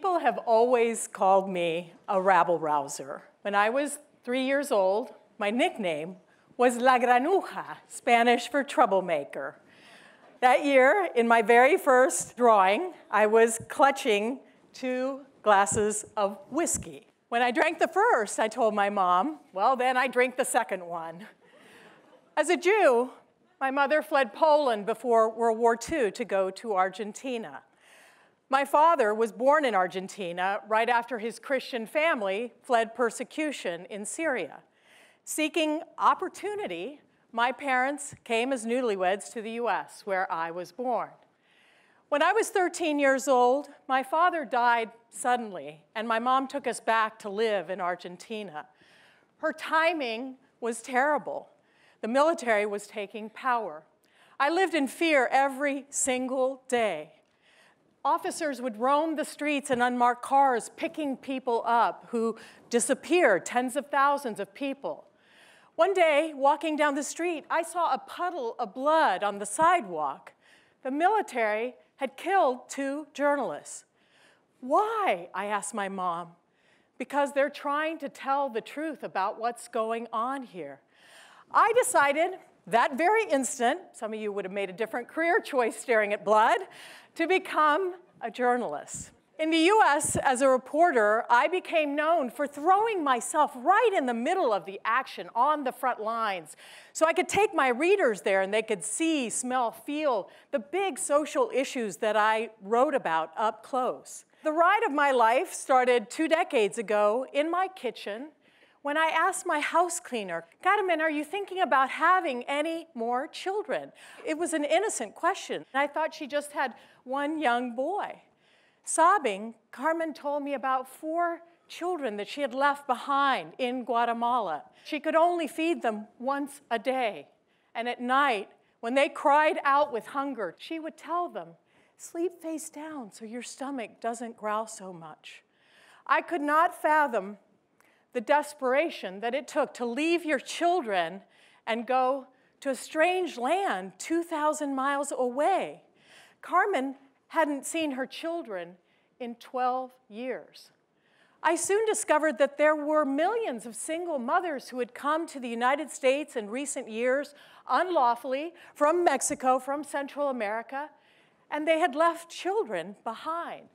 People have always called me a rabble-rouser. When I was 3 years old, my nickname was La Granuja, Spanish for troublemaker. That year, in my very first drawing, I was clutching 2 glasses of whiskey. When I drank the first, I told my mom, well, then I drink the second one. As a Jew, my mother fled Poland before World War II to go to Argentina. My father was born in Argentina right after his Christian family fled persecution in Syria. Seeking opportunity, my parents came as newlyweds to the US, where I was born. When I was 13 years old, my father died suddenly, and my mom took us back to live in Argentina. Her timing was terrible. The military was taking power. I lived in fear every single day. Officers would roam the streets in unmarked cars, picking people up who disappeared, tens of thousands of people. One day, walking down the street, I saw a puddle of blood on the sidewalk. The military had killed 2 journalists. Why? I asked my mom. Because they're trying to tell the truth about what's going on here. I decided that very instant, some of you would have made a different career choice staring at blood, to become a journalist. In the US, as a reporter, I became known for throwing myself right in the middle of the action, on the front lines, so I could take my readers there and they could see, smell, feel the big social issues that I wrote about up close. The ride of my life started 2 decades ago in my kitchen when I asked my house cleaner, Carmen, are you thinking about having any more children? It was an innocent question. I thought she just had 1 young boy. Sobbing, Carmen told me about 4 children that she had left behind in Guatemala. She could only feed them once a day. And at night, when they cried out with hunger, she would tell them, sleep face down so your stomach doesn't growl so much. I could not fathom the desperation that it took to leave your children and go to a strange land 2,000 miles away. Carmen hadn't seen her children in 12 years. I soon discovered that there were millions of single mothers who had come to the United States in recent years unlawfully from Mexico, from Central America, and they had left children behind.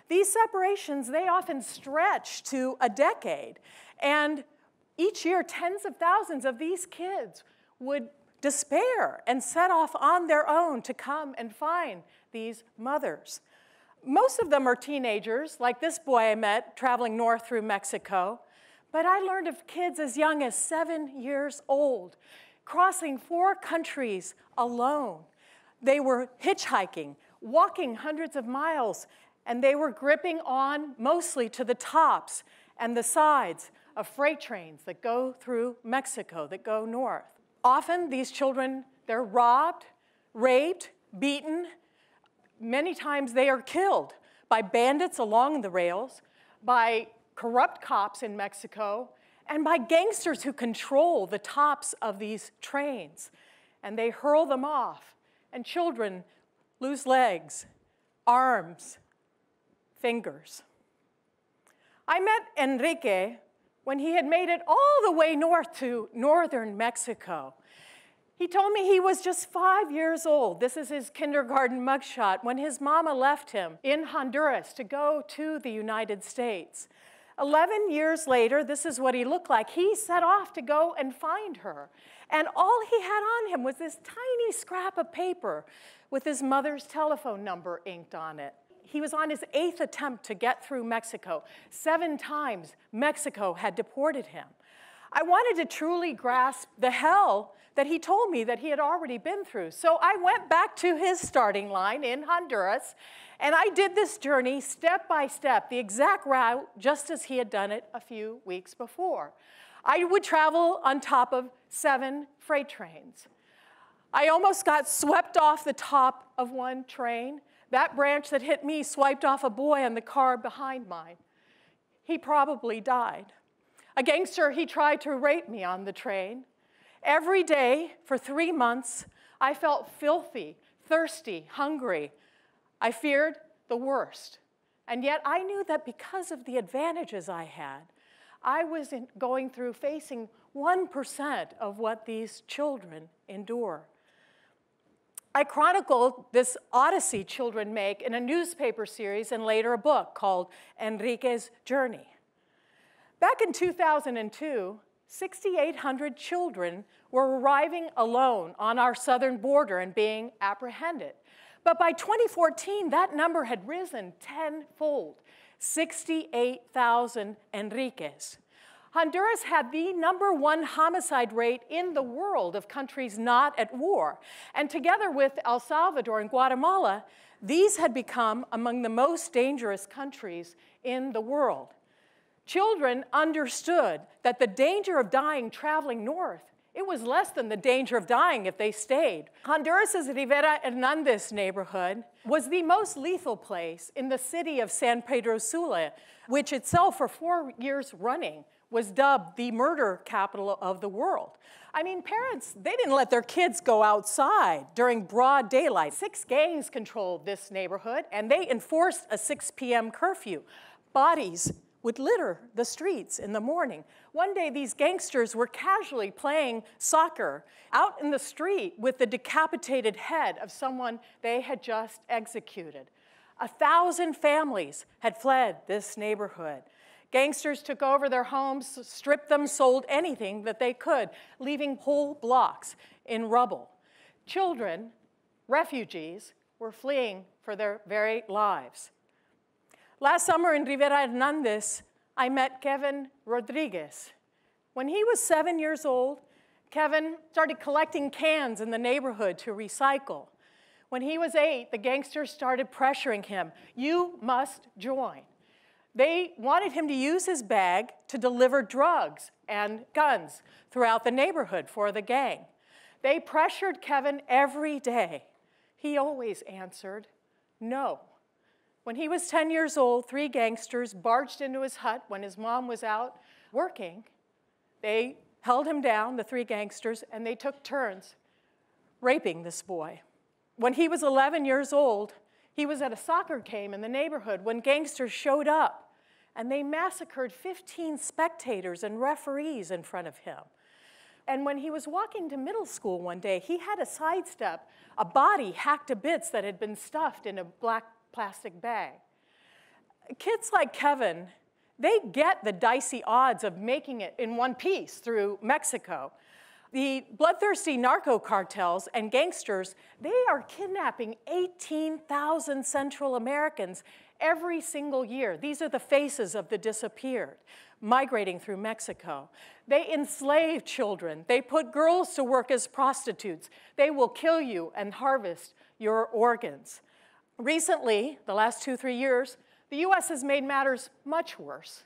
These separations, they often stretch to a decade. And each year, tens of thousands of these kids would despair and set off on their own to come and find these mothers. Most of them are teenagers, like this boy I met traveling north through Mexico. But I learned of kids as young as 7 years old, crossing 4 countries alone. They were hitchhiking, walking hundreds of miles, and they were gripping on mostly to the tops and the sides of freight trains that go through Mexico, that go north. Often, these children, they're robbed, raped, beaten. Many times, they are killed by bandits along the rails, by corrupt cops in Mexico, and by gangsters who control the tops of these trains. And they hurl them off, and children lose legs, arms, fingers. I met Enrique when he had made it all the way north to northern Mexico. He told me he was just 5 years old. This is his kindergarten mugshot when his mama left him in Honduras to go to the United States. 11 years later, this is what he looked like. He set off to go and find her. And all he had on him was this tiny scrap of paper with his mother's telephone number inked on it. He was on his 8th attempt to get through Mexico. 7 times Mexico had deported him. I wanted to truly grasp the hell that he told me that he had already been through. So I went back to his starting line in Honduras, and I did this journey step by step, the exact route, just as he had done it a few weeks before. I would travel on top of 7 freight trains. I almost got swept off the top of one train. That branch that hit me swiped off a boy in the car behind mine. He probably died. A gangster, he tried to rape me on the train. Every day for 3 months, I felt filthy, thirsty, hungry. I feared the worst. And yet I knew that because of the advantages I had, I was facing 1% of what these children endure. I chronicled this odyssey children make in a newspaper series and later a book called Enrique's Journey. Back in 2002, 6,800 children were arriving alone on our southern border and being apprehended. But by 2014, that number had risen tenfold, 68,000 Enriques. Honduras had the #1 homicide rate in the world of countries not at war. And together with El Salvador and Guatemala, these had become among the most dangerous countries in the world. Children understood that the danger of dying traveling north, it was less than the danger of dying if they stayed. Honduras's Rivera Hernandez neighborhood was the most lethal place in the city of San Pedro Sula, which itself for 4 years running was dubbed the murder capital of the world. I mean, parents, they didn't let their kids go outside during broad daylight. 6 gangs controlled this neighborhood, and they enforced a 6 p.m. curfew. Bodies would litter the streets in the morning. One day, these gangsters were casually playing soccer out in the street with the decapitated head of someone they had just executed. 1,000 families had fled this neighborhood. Gangsters took over their homes, stripped them, sold anything that they could, leaving whole blocks in rubble. Children, refugees, were fleeing for their very lives. Last summer in Rivera Hernandez, I met Kevin Rodriguez. When he was 7 years old, Kevin started collecting cans in the neighborhood to recycle. When he was 8, the gangsters started pressuring him. You must join. They wanted him to use his bag to deliver drugs and guns throughout the neighborhood for the gang. They pressured Kevin every day. He always answered no. When he was 10 years old, 3 gangsters barged into his hut when his mom was out working. They held him down, the 3 gangsters, and they took turns raping this boy. When he was 11 years old, he was at a soccer game in the neighborhood when gangsters showed up, and they massacred 15 spectators and referees in front of him. And when he was walking to middle school one day, he had to sidestep a body hacked to bits that had been stuffed in a black plastic bag. Kids like Kevin, they get the dicey odds of making it in one piece through Mexico. The bloodthirsty narco cartels and gangsters, they are kidnapping 18,000 Central Americans every single year. These are the faces of the disappeared, migrating through Mexico. They enslave children. They put girls to work as prostitutes. They will kill you and harvest your organs. Recently, the last 2-3 years, the US has made matters much worse.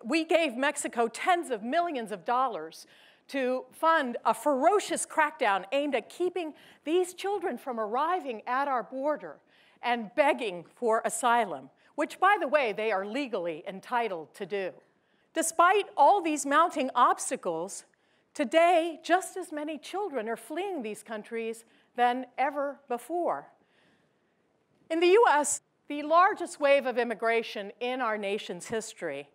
We gave Mexico tens of millions of dollars to fund a ferocious crackdown aimed at keeping these children from arriving at our border and begging for asylum, which, by the way, they are legally entitled to do. Despite all these mounting obstacles, today, just as many children are fleeing these countries than ever before. In the US, the largest wave of immigration in our nation's history,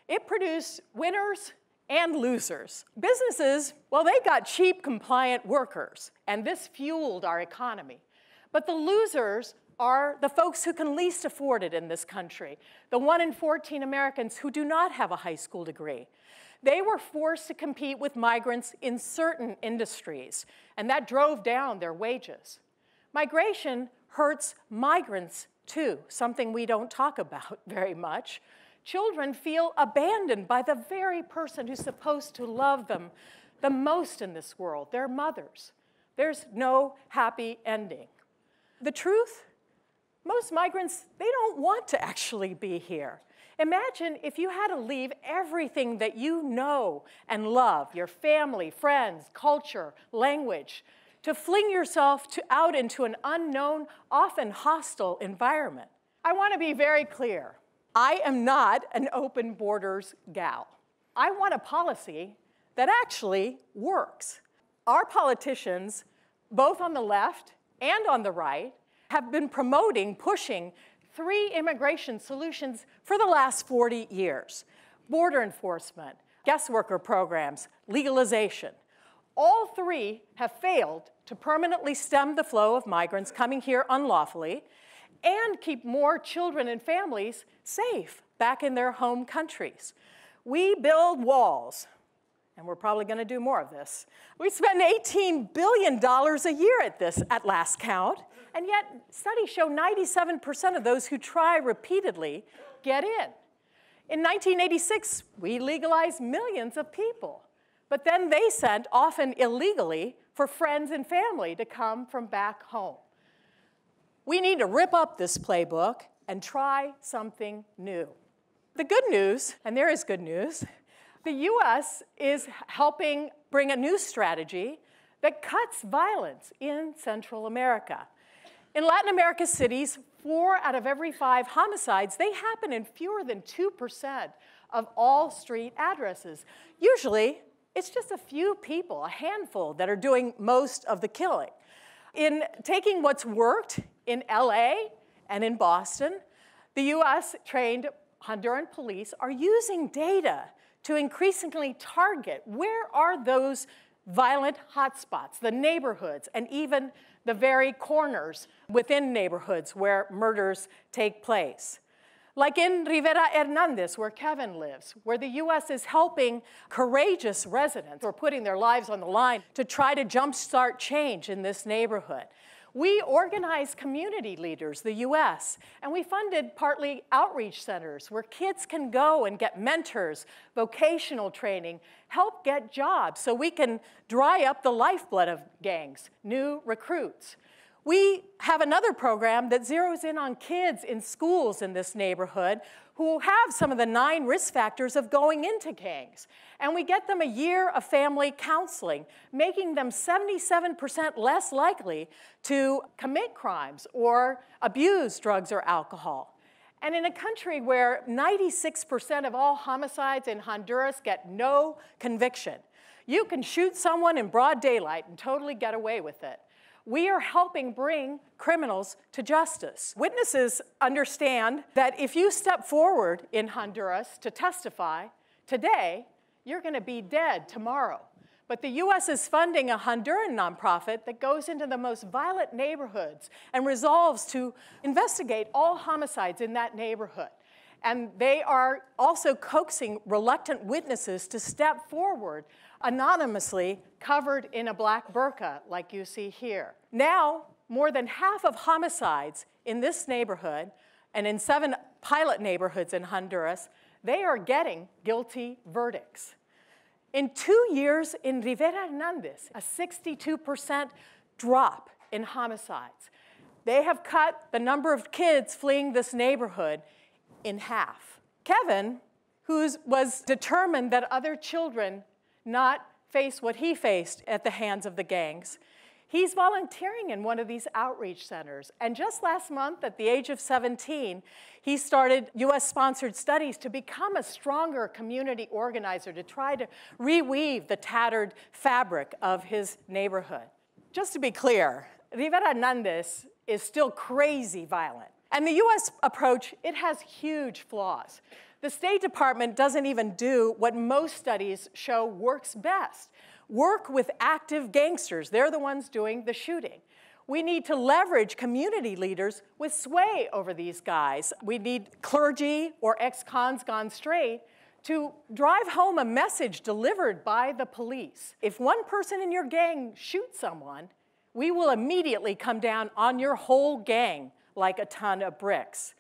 it produced winners and losers. Businesses, well, they got cheap, compliant workers, and this fueled our economy. But the losers are the folks who can least afford it in this country, the 1 in 14 Americans who do not have a high school degree. They were forced to compete with migrants in certain industries, and that drove down their wages. Migration hurts migrants too, something we don't talk about very much. Children feel abandoned by the very person who's supposed to love them the most in this world, their mothers. There's no happy ending. The truth? Most migrants, they don't want to actually be here. Imagine if you had to leave everything that you know and love, your family, friends, culture, language, to fling yourself out into an unknown, often hostile environment. I want to be very clear. I am not an open borders gal. I want a policy that actually works. Our politicians, both on the left and on the right, have been promoting, pushing three immigration solutions for the last 40 years. Border enforcement, guest worker programs, legalization. All three have failed to permanently stem the flow of migrants coming here unlawfully and keep more children and families safe back in their home countries. We build walls, and we're probably going to do more of this. We spend $18 billion a year at this at last count, and yet studies show 97% of those who try repeatedly get in. In 1986, we legalized millions of people, but then they sent, often illegally, for friends and family to come from back home. We need to rip up this playbook and try something new. The good news, and there is good news, the US is helping bring a new strategy that cuts violence in Central America. In Latin America cities, 4 out of every 5 homicides, they happen in fewer than 2% of all street addresses. Usually, it's just a few people, a handful, that are doing most of the killing. In taking what's worked in LA and in Boston, the US trained Honduran police are using data to increasingly target where are those violent hotspots, the neighborhoods, and even the very corners within neighborhoods where murders take place. Like in Rivera Hernandez, where Kevin lives, where the US is helping courageous residents who are putting their lives on the line to try to jumpstart change in this neighborhood. We organized community leaders, the US, and we funded partly outreach centers where kids can go and get mentors, vocational training, help get jobs so we can dry up the lifeblood of gangs, new recruits. We have another program that zeroes in on kids in schools in this neighborhood who have some of the 9 risk factors of going into gangs. And we get them a year of family counseling, making them 77% less likely to commit crimes or abuse drugs or alcohol. And in a country where 96% of all homicides in Honduras get no conviction, you can shoot someone in broad daylight and totally get away with it. We are helping bring criminals to justice. Witnesses understand that if you step forward in Honduras to testify today, you're going to be dead tomorrow. But the US is funding a Honduran nonprofit that goes into the most violent neighborhoods and resolves to investigate all homicides in that neighborhood. And they are also coaxing reluctant witnesses to step forward anonymously, covered in a black burqa, like you see here. Now, more than half of homicides in this neighborhood, and in 7 pilot neighborhoods in Honduras, they are getting guilty verdicts. In 2 years in Rivera Hernandez, a 62% drop in homicides. They have cut the number of kids fleeing this neighborhood in half. Kevin, who was determined that other children not face what he faced at the hands of the gangs, he's volunteering in one of these outreach centers. And just last month, at the age of 17, he started US-sponsored studies to become a stronger community organizer, to try to reweave the tattered fabric of his neighborhood. Just to be clear, Rivera Hernandez is still crazy violent. And the US approach, it has huge flaws. The State Department doesn't even do what most studies show works best. Work with active gangsters. They're the ones doing the shooting. We need to leverage community leaders with sway over these guys. We need clergy or ex-cons gone straight to drive home a message delivered by the police. If one person in your gang shoots someone, we will immediately come down on your whole gang like a ton of bricks.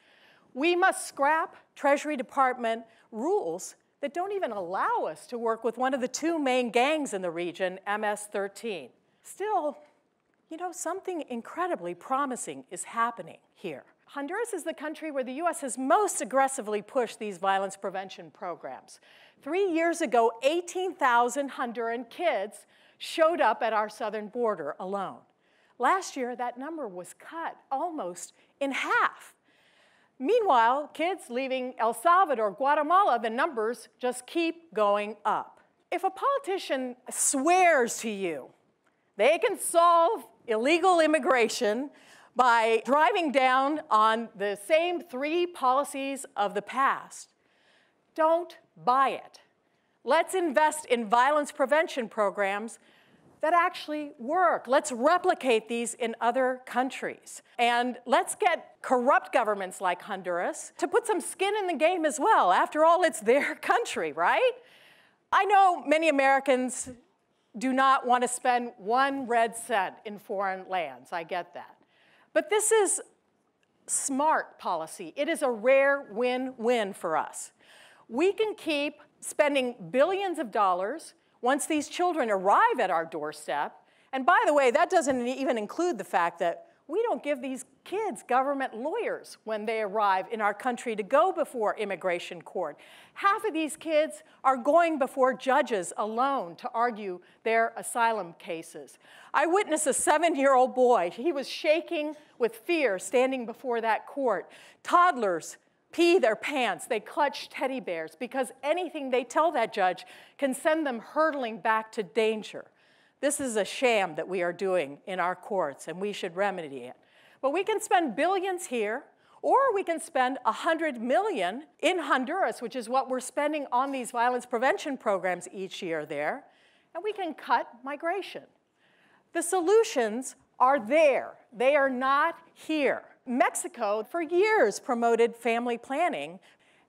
We must scrap Treasury Department rules that don't even allow us to work with one of the 2 main gangs in the region, MS-13. Still, you know, something incredibly promising is happening here. Honduras is the country where the US has most aggressively pushed these violence prevention programs. 3 years ago, 18,000 Honduran kids showed up at our southern border alone. Last year, that number was cut almost in half. Meanwhile, kids leaving El Salvador, Guatemala, the numbers just keep going up. If a politician swears to you they can solve illegal immigration by driving down on the same 3 policies of the past. Don't buy it. Let's invest in violence prevention programs that actually work. Let's replicate these in other countries. And let's get corrupt governments like Honduras to put some skin in the game as well. After all, it's their country, right? I know many Americans do not want to spend 1 red cent in foreign lands. I get that. But this is smart policy. It is a rare win-win for us. We can keep spending billions of dollars once these children arrive at our doorstep. And by the way, that doesn't even include the fact that we don't give these kids government lawyers when they arrive in our country to go before immigration court. Half of these kids are going before judges alone to argue their asylum cases. I witnessed a 7-year-old boy. He was shaking with fear standing before that court. Toddlers pee their pants. They clutch teddy bears because anything they tell that judge can send them hurtling back to danger. This is a sham that we are doing in our courts, and we should remedy it. But we can spend billions here, or we can spend $100 million in Honduras, which is what we're spending on these violence prevention programs each year there, and we can cut migration. The solutions are there. They are not here. Mexico, for years, promoted family planning,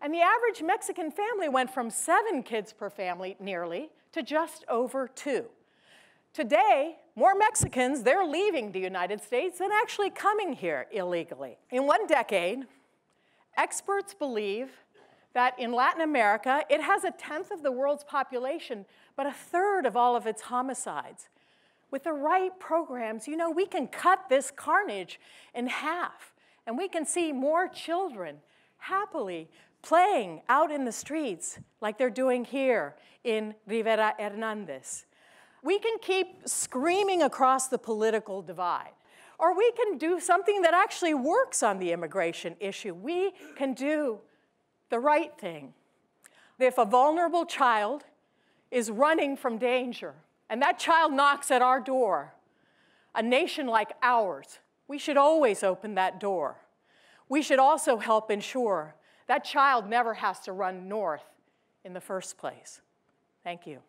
and the average Mexican family went from 7 kids per family, nearly, to just over 2. Today, more Mexicans, they're leaving the United States than actually coming here illegally. In 1 decade, experts believe that in Latin America, it has 1/10 of the world's population, but 1/3 of all of its homicides. With the right programs, you know, we can cut this carnage in half, and we can see more children happily playing out in the streets like they're doing here in Rivera Hernandez. We can keep screaming across the political divide, or we can do something that actually works on the immigration issue. We can do the right thing. If a vulnerable child is running from danger, and that child knocks at our door, a nation like ours, we should always open that door. We should also help ensure that child never has to run north in the first place. Thank you.